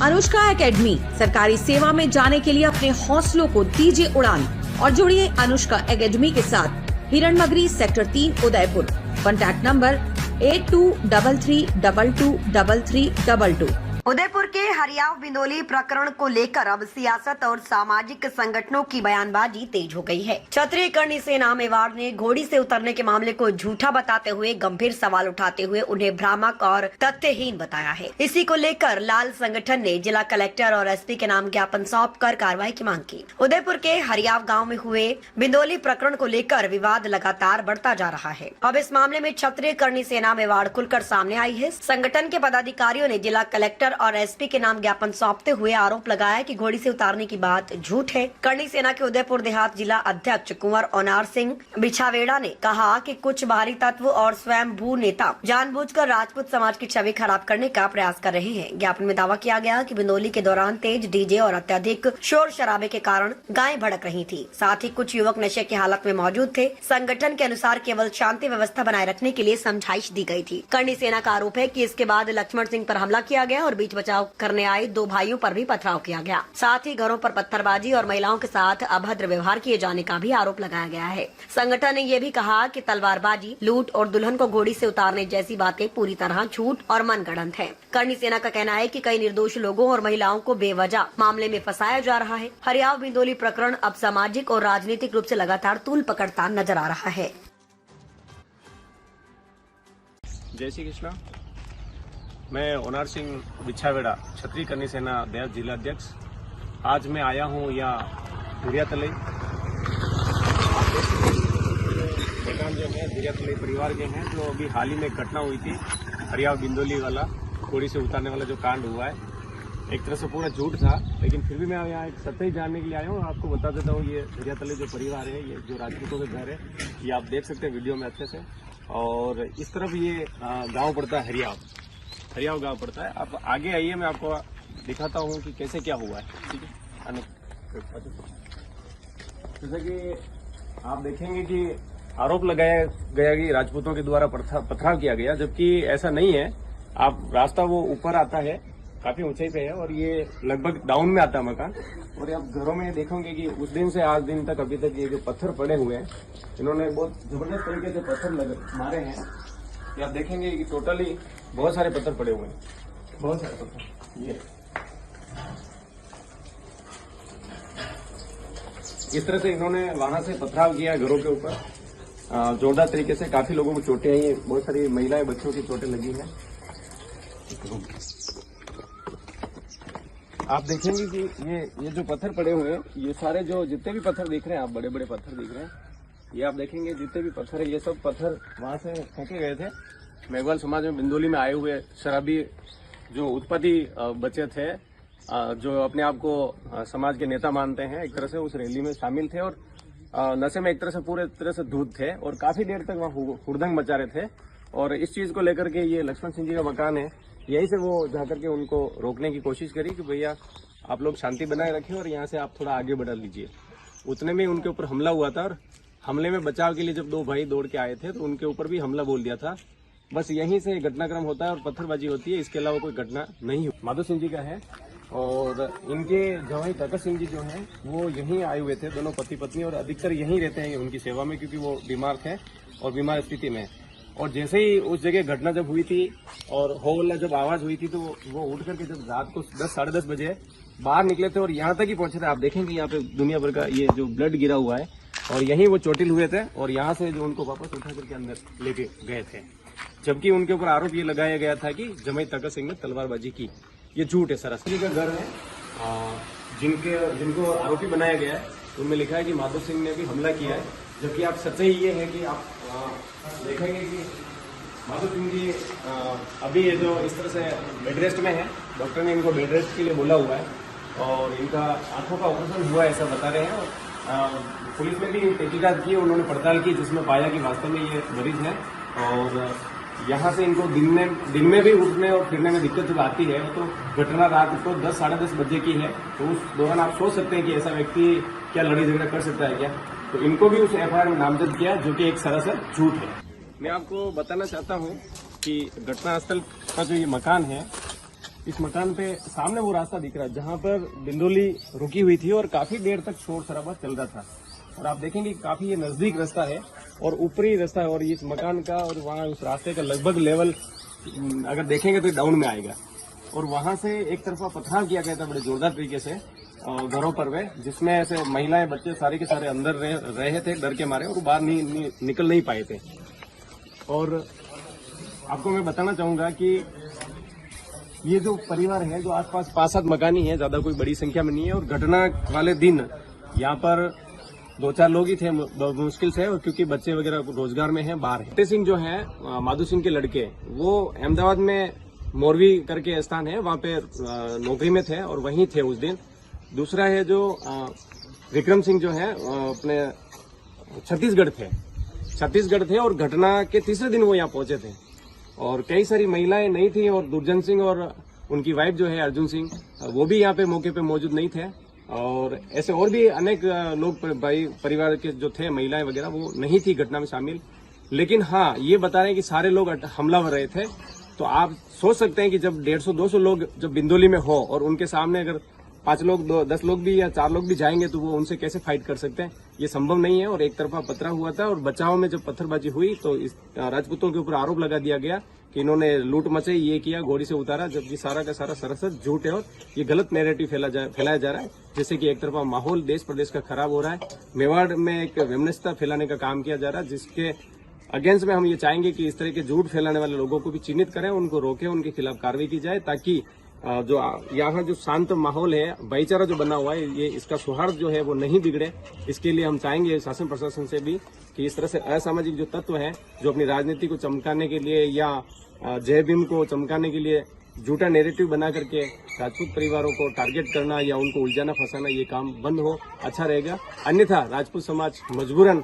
Anushka academy, सरकारी सेवा में जाने के लिए अपने हौसलों को दीजिए उड़ान और जुड़िए अनुष्का एकेडमी के साथ। Hiranmagri sector 3 Udaipur. Contact number 8233223322। Udaipur के हरियाव बिंदोली प्रकरण को लेकर अब सियासत और सामाजिक संगठनों की बयानबाजी तेज हो गई है। क्षत्रिय करणी सेना मेवाड़ ने घोड़ी से उतरने के मामले को झूठा बताते हुए गंभीर सवाल उठाते हुए उन्हें भ्रामक और तथ्यहीन बताया है। इसी को लेकर लाल संगठन ने जिला कलेक्टर और एसपी के नाम ज्ञापन सौंपकर कार्रवाई की मांग की। उदयपुर के हरियाव गाँव में हुए बिंदोली प्रकरण को लेकर विवाद लगातार बढ़ता जा रहा है। अब इस मामले में क्षत्रिय करणी सेना मेवाड़ खुलकर सामने आई है। संगठन के पदाधिकारियों ने जिला कलेक्टर और एसपी के नाम ज्ञापन सौंपते हुए आरोप लगाया कि घोड़ी से उतारने की बात झूठ है। करणी सेना के उदयपुर देहात जिला अध्यक्ष कुंवर ओनार सिंह बिछावेड़ा ने कहा कि कुछ बाहरी तत्व और स्वयं भू नेता जानबूझकर राजपूत समाज की छवि खराब करने का प्रयास कर रहे हैं। ज्ञापन में दावा किया गया कि बिंदोली के दौरान तेज डीजे और अत्यधिक शोर शराबे के कारण गायें भड़क रही थी। साथ ही कुछ युवक नशे की हालत में मौजूद थे। संगठन के अनुसार केवल शांति व्यवस्था बनाए रखने के लिए समझाइश दी गई थी। करणी सेना का आरोप है कि इसके बाद लक्ष्मण सिंह पर हमला किया गया और बीच बचाव करने आए 2 भाइयों पर भी पथराव किया गया। साथ ही घरों पर पत्थरबाजी और महिलाओं के साथ अभद्र व्यवहार किए जाने का भी आरोप लगाया गया है। संगठन ने यह भी कहा कि तलवारबाजी, लूट और दुल्हन को घोड़ी से उतारने जैसी बातें पूरी तरह झूठ और मनगढ़ंत है। करणी सेना का कहना है कि कई निर्दोष लोगों और महिलाओं को बेवजह मामले में फंसाया जा रहा है। हरियाव बिंदोली प्रकरण अब सामाजिक और राजनीतिक रूप से लगातार तूल पकड़ता नजर आ रहा है। जय श्री कृष्णा। मैं ओनार सिंह बिछावेड़ा, क्षत्रिय करणी सेना देहात जिला अध्यक्ष। आज मैं आया हूँ यहाँ धीरियातलई। मकान जो है धीरियातलई परिवार के हैं, जो अभी हाल ही में घटना हुई थी, हरियाव बिंदोली वाला घोड़ी से उतारने वाला जो कांड हुआ है, एक तरह से पूरा झूठ था। लेकिन फिर भी मैं यहाँ एक सत्य ही जानने के लिए आया हूँ। आपको बता देता हूँ, ये धीरियातलई जो परिवार है, ये जो राजपूतों के घर है, ये आप देख सकते हैं वीडियो में अच्छे से। और इस तरफ ये गाँव पड़ता है हरियाव गांव पड़ता है। आप आगे आइए, मैं आपको दिखाता हूँ कि कैसे क्या हुआ है। ठीक है, जैसे कि आप देखेंगे कि आरोप लगाया गया कि राजपूतों के द्वारा पथराव किया गया, जबकि ऐसा नहीं है। आप रास्ता वो ऊपर आता है, काफी ऊंचाई पे है और ये लगभग डाउन में आता है मकान। और आप घरों में देखोगे कि उस दिन से आज दिन तक अभी तक ये जो पत्थर पड़े हुए हैं, इन्होंने बहुत जबरदस्त तरीके से पत्थर मारे हैं। ये आप देखेंगे कि टोटली बहुत सारे पत्थर पड़े हुए हैं, बहुत सारे पत्थर। ये इस तरह से इन्होंने वहां से पथराव किया घरों के ऊपर जोरदार तरीके से। काफी लोगों को चोटें आई, बहुत सारी महिलाएं बच्चों की चोटें लगी हैं। आप देखेंगे कि ये जो पत्थर पड़े हुए हैं, ये सारे जो जितने भी पत्थर दिख रहे हैं, आप बड़े बड़े पत्थर दिख रहे हैं, ये आप देखेंगे जितने भी पत्थर है, ये सब पत्थर वहां से फेंके गए थे। मेघवाल समाज में बिंदोली में आए हुए शराबी जो उत्पत्ति बच्चे थे, जो अपने आप को समाज के नेता मानते हैं, एक तरह से उस रैली में शामिल थे और नशे में एक तरह से पूरे तरह से धूत थे और काफी देर तक वहाँ हुड़दंग मचा रहे थे। और इस चीज को लेकर के ये लक्ष्मण सिंह जी का मकान है, यहीं से वो जाकर के उनको रोकने की कोशिश करी कि भैया आप लोग शांति बनाए रखें और यहाँ से आप थोड़ा आगे बढ़ा लीजिए। उतने में उनके ऊपर हमला हुआ था और हमले में बचाव के लिए जब 2 भाई दौड़ के आए थे तो उनके ऊपर भी हमला बोल दिया था। बस यहीं से घटनाक्रम होता है और पत्थरबाजी होती है, इसके अलावा कोई घटना नहीं हुई। माधो सिंह जी का है और इनके जवाई तकर सिंह जी जो हैं वो यहीं आए हुए थे, दोनों पति पत्नी, और अधिकतर यहीं रहते हैं उनकी सेवा में, क्योंकि वो बीमार थे और बीमार स्थिति में। और जैसे ही उस जगह घटना जब हुई थी और हो हल्ला जब आवाज हुई थी, तो वो उठ करके जब रात को 10 साढ़े 10 बजे बाहर निकले थे और यहाँ तक ही पहुंचे थे। आप देखेंगे यहाँ पे दुनिया भर का ये जो ब्लड गिरा हुआ है और यहीं वो चोटिल हुए थे और यहाँ से जो उनको वापस उठा करके अंदर लेके गए थे। जबकि उनके ऊपर आरोप ये लगाया गया था कि जमाई तकर सिंह ने तलवारबाजी की। ये झूठ है सरासर। का घर है, जिनको आरोपी बनाया गया है उनमें लिखा है कि माधो सिंह ने भी हमला किया है, जबकि आप सच्चाई ये है कि आप देखेंगे कि माधो सिंह जी अभी ये जो इस तरह से बेड रेस्ट में है, डॉक्टर ने इनको बेड रेस्ट के लिए बोला हुआ है और इनका आंखों का ऑपरेशन हुआ ऐसा बता रहे हैं। और पुलिस में भी तहकीकात की, उन्होंने पड़ताल की, जिसमें पाया कि वास्तव में ये मरीज है। और यहाँ से इनको दिन में भी उठने और फिरने में दिक्कत जब आती है, तो घटना रात को 10 साढ़े 10 बजे की है, तो उस दौरान आप सोच सकते हैं कि ऐसा व्यक्ति क्या लड़ाई झगड़ा कर सकता है क्या। तो इनको भी उस एफआईआर में नामजद किया, जो कि एक सरासर झूठ है। मैं आपको बताना चाहता हूँ कि घटनास्थल का जो ये मकान है, इस मकान पे सामने वो रास्ता दिख रहा है जहाँ पर बिंदोली रुकी हुई थी और काफी देर तक शोर शराबा चल रहा था। और आप देखेंगे काफी ये नजदीक रास्ता है और ऊपरी रास्ता है और इस मकान का और वहाँ उस रास्ते का लगभग लेवल अगर देखेंगे तो डाउन में आएगा। और वहां से एक तरफा पथराव किया गया था बड़े जोरदार तरीके से घरों पर वे, जिसमें ऐसे महिलाएं बच्चे सारे के सारे अंदर रहे थे डर के मारे और बाहर निकल नहीं पाए थे। और आपको मैं बताना चाहूंगा कि ये जो परिवार है जो आसपास 5-7 मकान ही है, ज्यादा कोई बड़ी संख्या में नहीं है। और घटना वाले दिन यहाँ पर 2-4 लोग ही थे मुश्किल से, और क्योंकि बच्चे वगैरह रोजगार में हैं बाहर है। फतेह सिंह जो है माधु सिंह के लड़के, वो अहमदाबाद में मोरवी करके स्थान है वहाँ पे नौकरी में थे और वहीं थे उस दिन। दूसरा है जो विक्रम सिंह जो है अपने छत्तीसगढ़ थे और घटना के तीसरे दिन वो यहाँ पहुंचे थे। और कई सारी महिलाएं नहीं थी और दुर्जन सिंह और उनकी वाइफ जो है अर्जुन सिंह, वो भी यहाँ पे मौके पे मौजूद नहीं थे। और ऐसे और भी अनेक लोग भाई परिवार के जो थे महिलाएं वगैरह वो नहीं थी घटना में शामिल। लेकिन हाँ, ये बता रहे हैं कि सारे लोग हमलावर रहे थे। तो आप सोच सकते हैं कि जब 150-200 लोग जब बिंदोली में हो और उनके सामने अगर 5 लोग 10 लोग भी या 4 लोग भी जाएंगे तो वो उनसे कैसे फाइट कर सकते हैं, ये संभव नहीं है। और एक तरफा पथराव हुआ था और बचाव में जब पत्थरबाजी हुई तो इस राजपूतों के ऊपर आरोप लगा दिया गया कि इन्होंने लूट मचाई, ये किया, घोड़ी से उतारा, जबकि सारा का सारा सरासर झूठ है और ये गलत नैरेटिव फैलाया जा रहा है, जिससे कि एक तरफा माहौल देश प्रदेश का खराब हो रहा है। मेवाड़ में एक वैमनस्यता फैलाने का काम किया जा रहा है, जिसके अगेंस्ट में हम ये चाहेंगे कि इस तरह के झूठ फैलाने वाले लोगों को भी चिन्हित करें, उनको रोकें, उनके खिलाफ कार्रवाई की जाए, ताकि जो यहाँ जो शांत माहौल है, भाईचारा जो बना हुआ है, ये इसका सौहार्द जो है वो नहीं बिगड़े। इसके लिए हम चाहेंगे शासन प्रशासन से भी कि इस तरह से असामाजिक जो तत्व हैं जो अपनी राजनीति को चमकाने के लिए या जय भीम को चमकाने के लिए झूठा नैरेटिव बना करके राजपूत परिवारों को टारगेट करना या उनको उलझाना फंसाना, ये काम बंद हो, अच्छा रहेगा। अन्यथा राजपूत समाज मजबूरन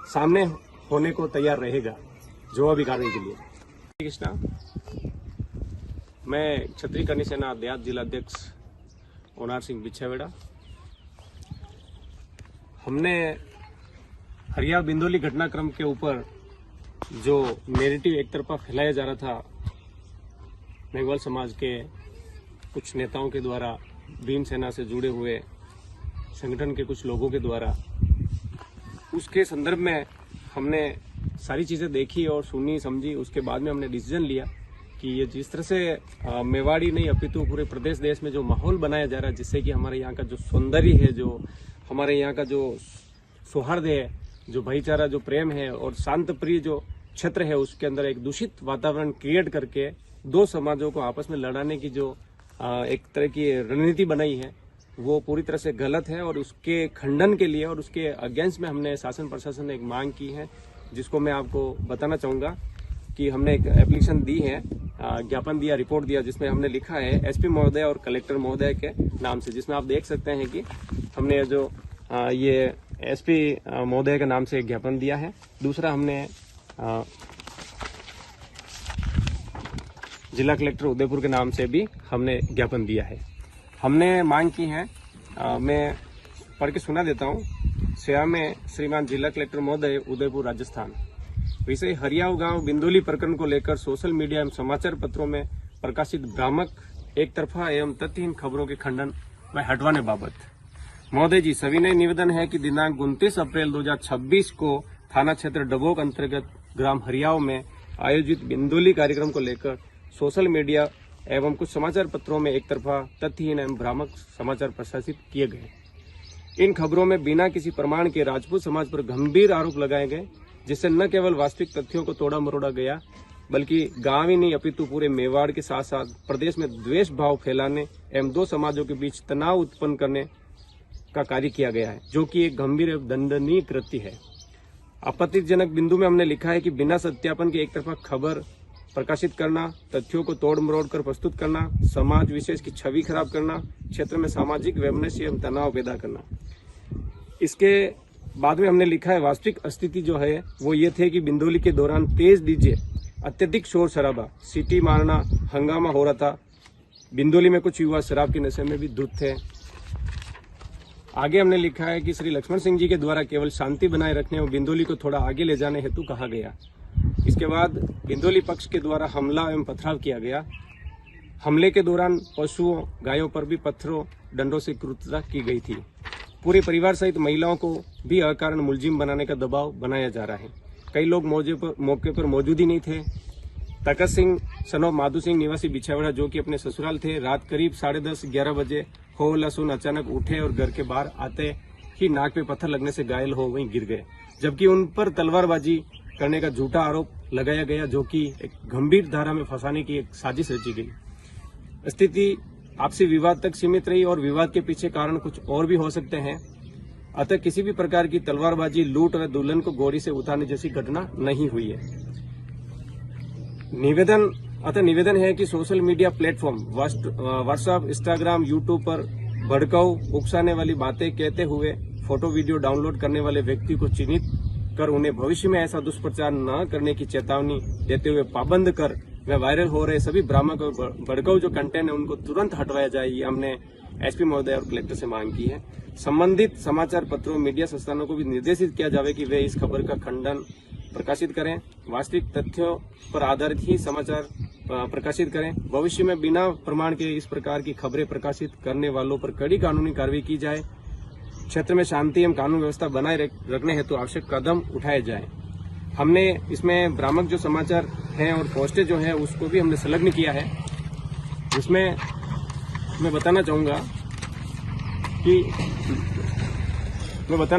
सामने होने को तैयार रहेगा जवाबी कार्रवाई के लिए। कृष्णा, मैं क्षत्रिय करनी सेना देहात जिला अध्यक्ष ओनार सिंह बिछावेड़ा। हमने हरिया बिंदोली घटनाक्रम के ऊपर जो नैरेटिव एक तरफा फैलाया जा रहा था मेघवाल समाज के कुछ नेताओं के द्वारा, भीम सेना से जुड़े हुए संगठन के कुछ लोगों के द्वारा, उसके संदर्भ में हमने सारी चीज़ें देखी और सुनी समझी। उसके बाद में हमने डिसीजन लिया कि ये जिस तरह से मेवाड़ी नहीं अपितु पूरे प्रदेश देश में जो माहौल बनाया जा रहा है, जिससे कि हमारे यहाँ का जो सौंदर्य है, जो हमारे यहाँ का जो सौहार्द है, जो भाईचारा, जो प्रेम है और शांत प्रिय जो क्षेत्र है, उसके अंदर एक दूषित वातावरण क्रिएट करके दो समाजों को आपस में लड़ाने की जो एक तरह की रणनीति बनाई है, वो पूरी तरह से गलत है। और उसके खंडन के लिए और उसके अगेंस्ट में हमने शासन प्रशासन ने एक मांग की है, जिसको मैं आपको बताना चाहूँगा कि हमने एक एप्लीकेशन दी है, ज्ञापन दिया, रिपोर्ट दिया, जिसमें हमने लिखा है एसपी महोदय और कलेक्टर महोदय के नाम से, जिसमें आप देख सकते हैं कि हमने जो ये एसपी महोदय के नाम से एक ज्ञापन दिया है। दूसरा हमने जिला कलेक्टर उदयपुर के नाम से भी हमने ज्ञापन दिया है। हमने मांग की है, मैं पढ़ के सुना देता हूँ। सेवा में श्रीमान जिला कलेक्टर महोदय, उदयपुर राजस्थान। वैसे हरियाव गांव बिंदोली प्रकरण को लेकर सोशल मीडिया एवं समाचार पत्रों में प्रकाशित भ्रामक, एक तरफा एवं तथ्यहीन खबरों के खंडन व हटवाने बाबत महोदय जी सविनय निवेदन है कि दिनांक 29 अप्रैल 2026 को थाना क्षेत्र डबोक अंतर्गत ग्राम हरियाव में आयोजित बिंदोली कार्यक्रम को लेकर सोशल मीडिया एवं कुछ समाचार पत्रों में एक तरफा तथ्यहीन एवं भ्रामक समाचार प्रकाशित किए गए। इन खबरों में बिना किसी प्रमाण के राजपूत समाज पर गंभीर आरोप लगाए गए, जिससे न केवल वास्तविक तथ्यों को तोड़ा मरोड़ा गया, बल्कि गांव ही नहीं अपितु पूरे मेवाड़ के साथ साथ प्रदेश में द्वेष भाव फैलाने एवं दो समाजों के बीच तनाव उत्पन्न करने का कार्य किया गया है, जो कि एक गंभीर एवं दंडनीय कृत्य है। आपत्तिजनक बिंदु में हमने लिखा है कि बिना सत्यापन के एक तरफा खबर प्रकाशित करना, तथ्यों को तोड़ मरोड़ कर प्रस्तुत करना, समाज विशेष की छवि खराब करना, क्षेत्र में सामाजिक वैमनस्य एवं तनाव पैदा करना। इसके बाद में हमने लिखा है वास्तविक स्थिति जो है वो ये थे कि बिंदोली के दौरान तेज डीजे, अत्यधिक शोर शराबा, सीटी मारना, हंगामा हो रहा था। बिंदोली में कुछ युवा शराब के नशे में भी धुत थे। आगे हमने लिखा है कि श्री लक्ष्मण सिंह जी के द्वारा केवल शांति बनाए रखने और बिंदोली को थोड़ा आगे ले जाने हेतु कहा गया। इसके बाद बिंदोली पक्ष के द्वारा हमला एवं पथराव किया गया। हमले के दौरान पशुओं गायों पर भी पत्थरों डंडों से क्रूरता की गई थी। पूरे परिवार सहित महिलाओं को भी अकारण मुलजिम बनाने का दबाव बनाया जा रहा है। कई लोग मौके पर मौजूद ही नहीं थे। तकत सिंह सनोफ माधु सिंह निवासी बिछावड़ा जो कि अपने ससुराल थे, रात करीब 10:30-11 बजे हो लहसुन अचानक उठे और घर के बाहर आते ही नाक पे पत्थर लगने से घायल हो वहीं गिर गए, जबकि उन पर तलवारबाजी करने का झूठा आरोप लगाया गया, जो कि एक गंभीर धारा में फंसाने की एक साजिश रची गई। स्थिति आपसी विवाद तक सीमित रही और विवाद के पीछे कारण कुछ और भी हो सकते हैं। अतः किसी भी प्रकार की तलवारबाजी, लूट व दुल्हन को घोड़ी से उतारने जैसी घटना नहीं हुई है। निवेदन है कि social media platform WhatsApp, Instagram, YouTube पर भड़काऊ, उकसाने वाली बातें कहते हुए फोटो वीडियो डाउनलोड करने वाले व्यक्ति को चिन्हित कर उन्हें भविष्य में ऐसा दुष्प्रचार न करने की चेतावनी देते हुए पाबंद कर वे वायरल हो रहे सभी भ्रामक और भड़काऊ जो कंटेंट है उनको तुरंत हटवाया जाए। ये हमने एसपी महोदय और कलेक्टर से मांग की है। संबंधित समाचार पत्रों, मीडिया संस्थानों को भी निर्देशित किया जाए कि वे इस खबर का खंडन प्रकाशित करें, वास्तविक तथ्यों पर आधारित ही समाचार प्रकाशित करें। भविष्य में बिना प्रमाण के इस प्रकार की खबरें प्रकाशित करने वालों पर कड़ी कानूनी कार्रवाई की जाए। क्षेत्र में शांति एवं कानून व्यवस्था बनाए रखने हेतु आवश्यक कदम उठाए जाए। हमने इसमें भ्रामक जो समाचार हैं और पोस्टें जो हैं उसको भी हमने संलग्न किया है, जिसमें मैं बताना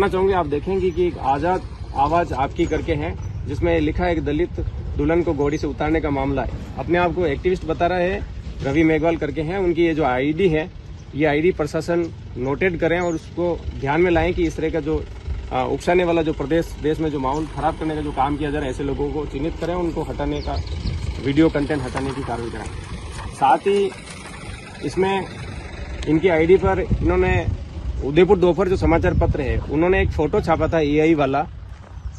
चाहूंगा आप देखेंगे कि एक आजाद आवाज आपकी करके है, जिसमें लिखा है कि दलित दुल्हन को घोड़ी से उतारने का मामला है। अपने आप को एक्टिविस्ट बता रहा है, रवि मेघवाल करके हैं। उनकी ये जो आईडी है, ये आईडी प्रशासन नोटेड करें और उसको ध्यान में लाएं कि इस तरह का जो उकसाने वाला जो देश में जो माहौल खराब करने का जो काम किया जा रहा है, ऐसे लोगों को चिन्हित करें, उनको हटाने का वीडियो कंटेंट हटाने की कार्रवाई कराएं। साथ ही इसमें इनकी आईडी पर इन्होंने उदयपुर दोपहर जो समाचार पत्र है, उन्होंने एक फोटो छापा था एआई वाला,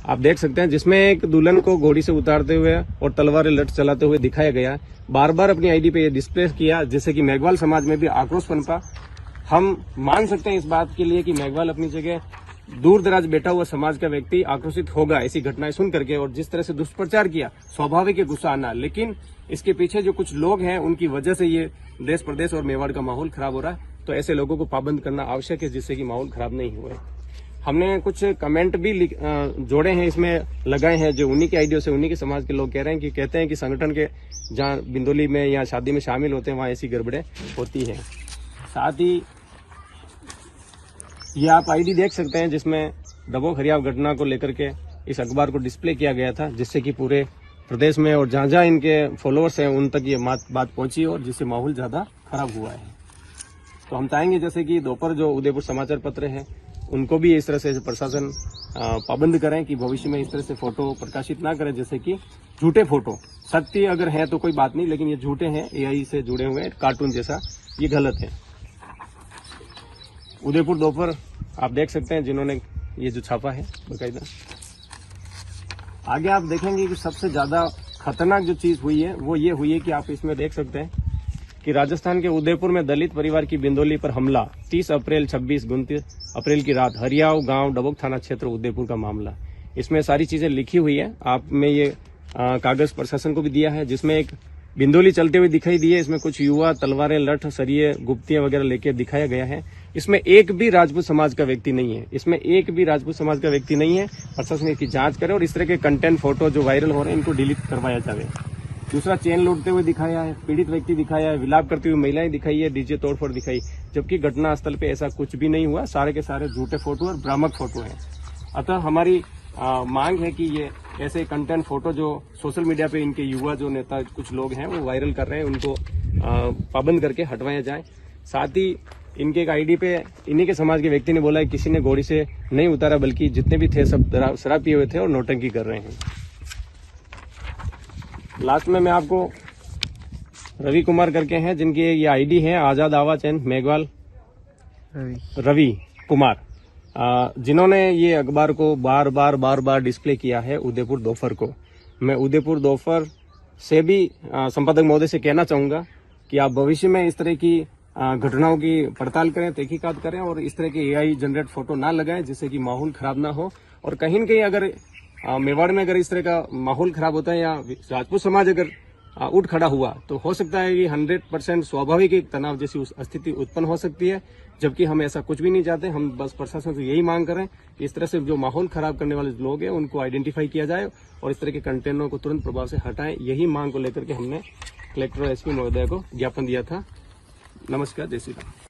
आप देख सकते हैं, जिसमें एक दुल्हन को घोड़ी से उतारते हुए और तलवारें लट चलाते हुए दिखाया गया। बार बार अपनी आईडी पे ये डिस्प्ले किया, जिससे कि मेघवाल समाज में भी आक्रोश पनपा। हम मान सकते हैं इस बात के लिए कि मेघवाल अपनी जगह दूर दराज बैठा हुआ समाज का व्यक्ति आक्रोशित होगा ऐसी घटनाएं सुन करके, और जिस तरह से दुष्प्रचार किया, स्वाभाविक है गुस्सा आना। लेकिन इसके पीछे जो कुछ लोग हैं, उनकी वजह से ये देश प्रदेश और मेवाड़ का माहौल खराब हो रहा है। तो ऐसे लोगों को पाबंद करना आवश्यक है, जिससे कि माहौल खराब नहीं हुए। हमने कुछ कमेंट भी जोड़े हैं, इसमें लगाए हैं, जो उन्हीं के आइडिया से उन्हीं के समाज के लोग कहते हैं कि संगठन के जहाँ बिंदोली में या शादी में शामिल होते हैं, वहाँ ऐसी गड़बड़ें होती है। साथ ही ये आप आईडी देख सकते हैं, जिसमें दबोच हरियाव घटना को लेकर के इस अखबार को डिस्प्ले किया गया था, जिससे कि पूरे प्रदेश में और जहाँ जहाँ इनके फॉलोअर्स हैं उन तक ये बात पहुंची और जिससे माहौल ज्यादा खराब हुआ है। तो हम चाहेंगे जैसे कि दोपहर जो उदयपुर समाचार पत्र है, उनको भी इस तरह से प्रशासन पाबंद करें कि भविष्य में इस तरह से फोटो प्रकाशित ना करें, जैसे कि झूठे फोटो। सत्य अगर है तो कोई बात नहीं, लेकिन ये झूठे हैं, एआई से जुड़े हुए हैं, कार्टून जैसा, ये गलत है। उदयपुर दोपहर आप देख सकते हैं, जिन्होंने ये जो छापा है बकायदा। आगे आप देखेंगे कि सबसे ज्यादा खतरनाक जो चीज हुई है वो ये हुई है कि आप इसमें देख सकते हैं कि राजस्थान के उदयपुर में दलित परिवार की बिंदोली पर हमला 30 अप्रैल 26-29 अप्रैल की रात, हरियाव गांव, डबोक थाना क्षेत्र, उदयपुर का मामला। इसमें सारी चीजें लिखी हुई है, आप में ये कागज प्रशासन को भी दिया है, जिसमें एक बिंदोली चलते हुए दिखाई दी है। इसमें कुछ युवा तलवारें, लठ, सरिये, गुप्तियां वगैरह लेकर दिखाया गया है। इसमें एक भी राजपूत समाज का व्यक्ति नहीं है, प्रशासन इसकी जांच करे और इस तरह के कंटेंट, फोटो जो वायरल हो रहे हैं, इनको डिलीट करवाया जाए। दूसरा, चेन लूटते हुए दिखाया है, पीड़ित व्यक्ति दिखाया है, विलाप करती हुई महिलाएं दिखाई है, डीजे तोड़फोड़ दिखाई, जबकि घटना स्थल पे ऐसा कुछ भी नहीं हुआ। सारे के सारे झूठे फोटो और भ्रामक फोटो हैं। अतः हमारी मांग है कि ये ऐसे कंटेंट, फोटो जो सोशल मीडिया पे इनके युवा जो नेता कुछ लोग हैं वो वायरल कर रहे हैं, उनको पाबंद करके हटवाया जाए। साथ ही इनके एक आईडी पे इन्हीं के समाज के व्यक्ति ने बोला है किसी ने घोड़ी से नहीं उतारा, बल्कि जितने भी थे सब शराब पिए हुए थे और नौटंकी कर रहे हैं। लास्ट में मैं आपको रवि कुमार करके हैं, जिनकी ये आईडी है आजाद आवाज एंड मेघवाल रवि कुमार, जिन्होंने ये अखबार को बार बार डिस्प्ले किया है उदयपुर दोपहर को। मैं उदयपुर दोपहर से भी संपादक महोदय से कहना चाहूंगा कि आप भविष्य में इस तरह की घटनाओं की पड़ताल करें, तहकीकात करें और इस तरह के एआई जनरेट फोटो ना लगाएं, जिससे कि माहौल खराब ना हो। और कहीं न कहीं अगर मेवाड़ में अगर इस तरह का माहौल खराब होता है या राजपूत समाज अगर उठ खड़ा हुआ तो हो सकता है कि 100% स्वाभाविक एक तनाव जैसी स्थिति उत्पन्न हो सकती है, जबकि हम ऐसा कुछ भी नहीं चाहते। हम बस प्रशासन से यही मांग कर रहे हैं कि इस तरह से जो माहौल खराब करने वाले लोग हैं उनको आइडेंटिफाई किया जाए और इस तरह के कंटेनरों को तुरंत प्रभाव से हटाएं। यही मांग को लेकर के हमने कलेक्टर और एसपी महोदय को ज्ञापन दिया था। नमस्कार, जय श्री राम।